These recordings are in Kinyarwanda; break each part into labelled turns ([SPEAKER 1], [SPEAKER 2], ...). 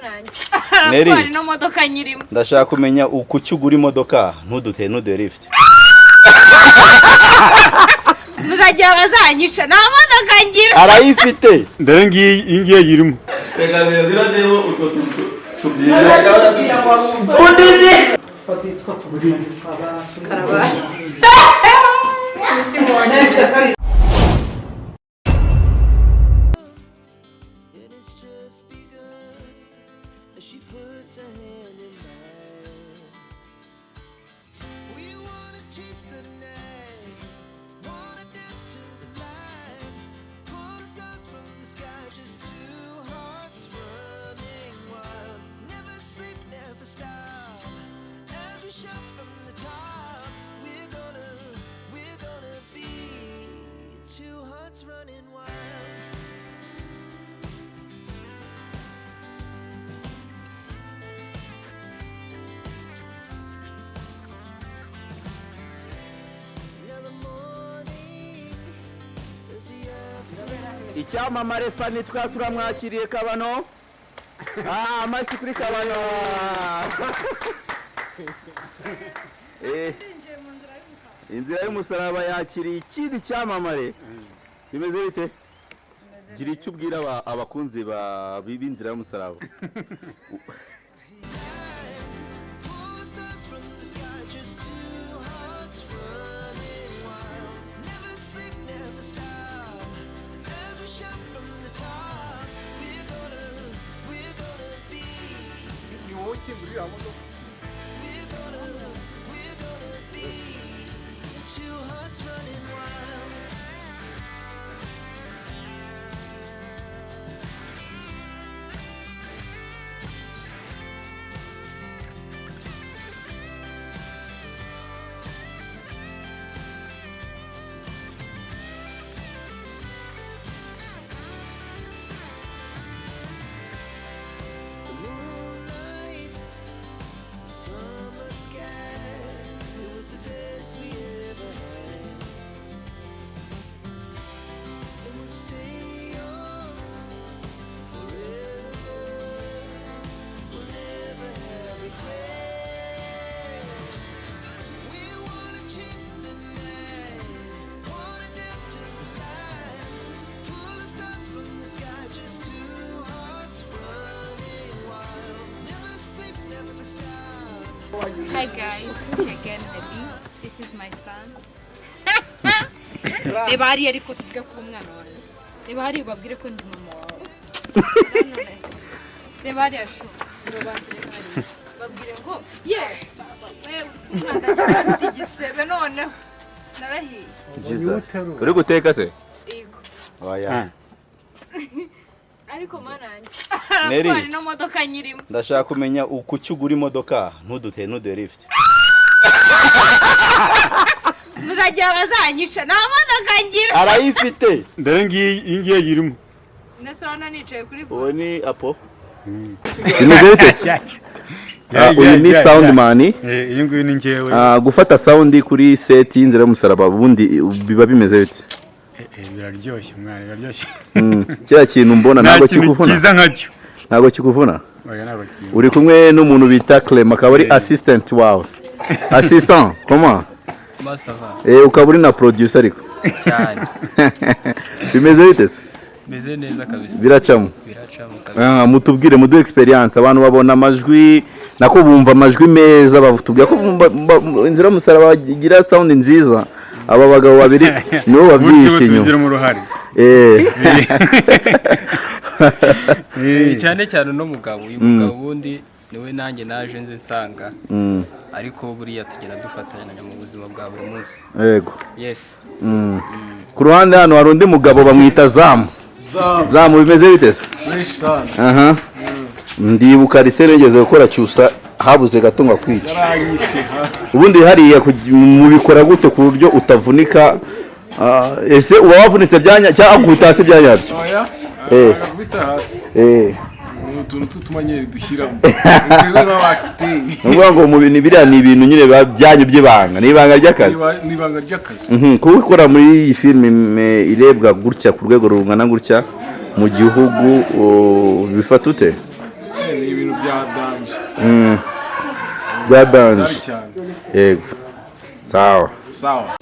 [SPEAKER 1] mananje.
[SPEAKER 2] Neri.
[SPEAKER 1] Twari no modoka nyirimo.
[SPEAKER 2] Ndashaka kumenya ukuki ugura imodoka ntudute lift.
[SPEAKER 1] Muzajya bazanyica nta modoka ngira.
[SPEAKER 2] Arayifite.
[SPEAKER 3] Ndere ngiye yirimo.
[SPEAKER 2] Rega biradebo utwo tubyiza.
[SPEAKER 4] Bunini.
[SPEAKER 1] Karaba.
[SPEAKER 5] Running wild. Now the morning is the
[SPEAKER 2] Icyamamare Fani turamwakiriye Kabano. Amashyi kuri Kabano. Inzira y'umusaraba yakiriye ikindi cyamamare. Bimeze bite? Gira icyo ubwira abakunzi b'inzira y'umusaraba.
[SPEAKER 1] Hi guys, it's again Nelly. This is my son. Reba hariya ariko tuvuge ku mwana wanjye. Reba hariya ubabwire ko ndi mama wawe. Reba hariya shu. Babwire ngo umwana afite igisebe noneho. Narahiye.
[SPEAKER 2] Uri guteka se?
[SPEAKER 1] Yego.
[SPEAKER 2] Oya.
[SPEAKER 1] Ariko mananje.
[SPEAKER 2] Neri.
[SPEAKER 1] Twari no modoka nyirimo.
[SPEAKER 2] Ndashaka kumenya ukuki ugura imodoka ntudute lift.
[SPEAKER 1] Muzajya bazanyica nta modoka ngira.
[SPEAKER 2] Arayifite.
[SPEAKER 3] Ndere ngiye yirimo.
[SPEAKER 1] Nesona nicaye kuri
[SPEAKER 2] Uwo ni Apo. Bimeze bite se? Uyu ni soundman.
[SPEAKER 3] Iyi nguyu ni ngewe.
[SPEAKER 2] Gufata sound kuri set y'inzira y'umusaraba ubundi biba bimeze bite?
[SPEAKER 3] Biraryoshye mwana, biraryoshye.
[SPEAKER 2] Cya kintu mbona ntabwo kikuvuna.
[SPEAKER 3] Kiza nkacyo.
[SPEAKER 2] Ntabwo kikuvuna.
[SPEAKER 3] Oya ntabwo kikuvuna.
[SPEAKER 2] Uri kumwe n'umuntu bita Clem akaba ari assistant wawe. Assistant, comment?
[SPEAKER 6] Masava.
[SPEAKER 2] Ukaba uri na producer ariko.
[SPEAKER 6] Cyane.
[SPEAKER 2] Bimeze bite se?
[SPEAKER 6] Meze neza kabisa.
[SPEAKER 2] Biracamo.
[SPEAKER 6] Biracamo kabisa.
[SPEAKER 2] Mutubwire mudu experience abantu babona amajwi nako bumva amajwi meza batubwira ko inzira y'umusaraba bagira sound nziza. Aba bagabo babiri nibo babyishimye.
[SPEAKER 6] Cyane cyane no mugabo, uyu mugabo wundi niwe nanjye naje nze nsanga. Ariko buriya tugenda dufatanya mu buzima bwa buri munsi.
[SPEAKER 2] Yego.
[SPEAKER 6] Yes.
[SPEAKER 2] Ku ruhande hano hari undi mugabo bamwita Zamu. Zamu bimeze bite se?
[SPEAKER 6] Fresh sana.
[SPEAKER 2] Ndibuka riserengeze gukora cyusa habuze gatunga kwica. Ubundi hariya mubikora gute ku buryo utavunika? Ese uba wavunitse byanya cyangwa akutase byanyabyo?
[SPEAKER 7] Oya. Akubita hasi. Utuntu tutumanyere dushyiramo.
[SPEAKER 2] Ngo ngo mu bintu biriya ni ibintu nyine byanyu by'ibanga, ni ibanga ry'akazi.
[SPEAKER 7] Ni ibanga ry'akazi.
[SPEAKER 2] Kubikora muri iyi filime irebwa gutya ku rwego rungana gutya mu gihugu bifata ute?
[SPEAKER 7] ni ibintu bya danje
[SPEAKER 2] bya danje
[SPEAKER 7] cyari cyane
[SPEAKER 2] yego sawa
[SPEAKER 7] sawa.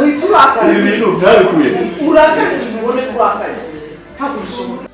[SPEAKER 4] Uhita urakara.
[SPEAKER 2] Ibi bintu byabikuye.
[SPEAKER 4] Urakara, ubone kurakara. Ntabwo bishoboka.